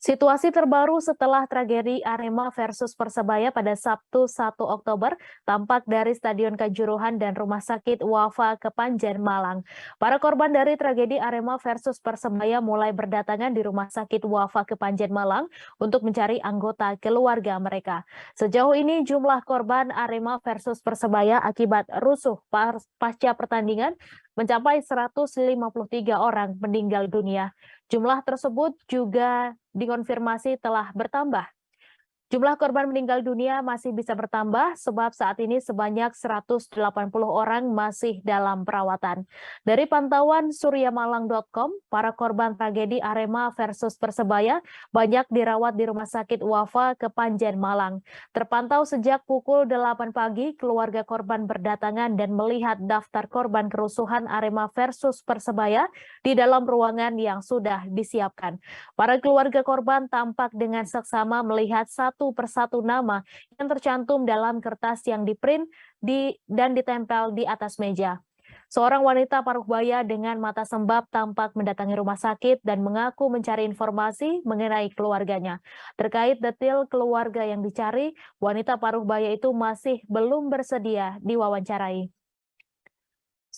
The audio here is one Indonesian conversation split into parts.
Situasi terbaru setelah tragedi Arema versus Persebaya pada Sabtu 1 Oktober tampak dari Stadion Kanjuruhan dan Rumah Sakit Wafa Kepanjen, Malang. Para korban dari tragedi Arema versus Persebaya mulai berdatangan di Rumah Sakit Wafa Kepanjen, Malang untuk mencari anggota keluarga mereka. Sejauh ini jumlah korban Arema versus Persebaya akibat rusuh pasca pertandingan mencapai 153 orang meninggal dunia. Jumlah tersebut juga dikonfirmasi telah bertambah. Jumlah korban meninggal dunia masih bisa bertambah sebab saat ini sebanyak 180 orang masih dalam perawatan. Dari pantauan suryamalang.com, para korban tragedi Arema versus Persebaya banyak dirawat di Rumah Sakit Wafa Kepanjen, Malang. Terpantau sejak pukul 8 pagi, keluarga korban berdatangan dan melihat daftar korban kerusuhan Arema versus Persebaya di dalam ruangan yang sudah disiapkan. Para keluarga korban tampak dengan seksama melihat satu persatu nama yang tercantum dalam kertas yang diprint dan ditempel di atas meja. Seorang wanita paruh baya dengan mata sembab tampak mendatangi rumah sakit dan mengaku mencari informasi mengenai keluarganya. Terkait detail keluarga yang dicari, wanita paruh baya itu masih belum bersedia diwawancarai.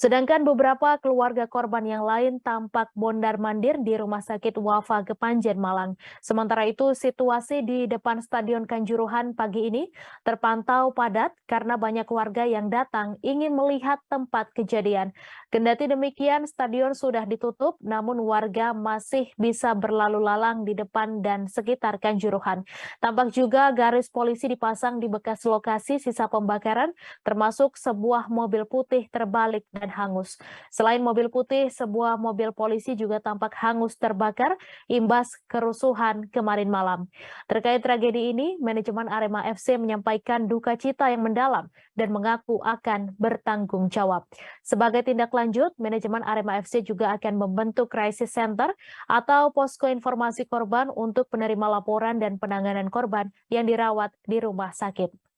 Sedangkan beberapa keluarga korban yang lain tampak mondar-mandir di Rumah Sakit Wafa Kepanjen, Malang. Sementara itu, situasi di depan Stadion Kanjuruhan pagi ini terpantau padat karena banyak warga yang datang ingin melihat tempat kejadian. Kendati demikian, stadion sudah ditutup, namun warga masih bisa berlalu lalang di depan dan sekitar Kanjuruhan. Tampak juga garis polisi dipasang di bekas lokasi sisa pembakaran, termasuk sebuah mobil putih terbalik dan hangus. Selain mobil putih, sebuah mobil polisi juga tampak hangus terbakar imbas kerusuhan kemarin malam. Terkait tragedi ini, manajemen Arema FC menyampaikan duka cita yang mendalam dan mengaku akan bertanggung jawab. Sebagai tindak lanjut, manajemen Arema FC juga akan membentuk crisis center atau posko informasi korban untuk penerima laporan dan penanganan korban yang dirawat di rumah sakit.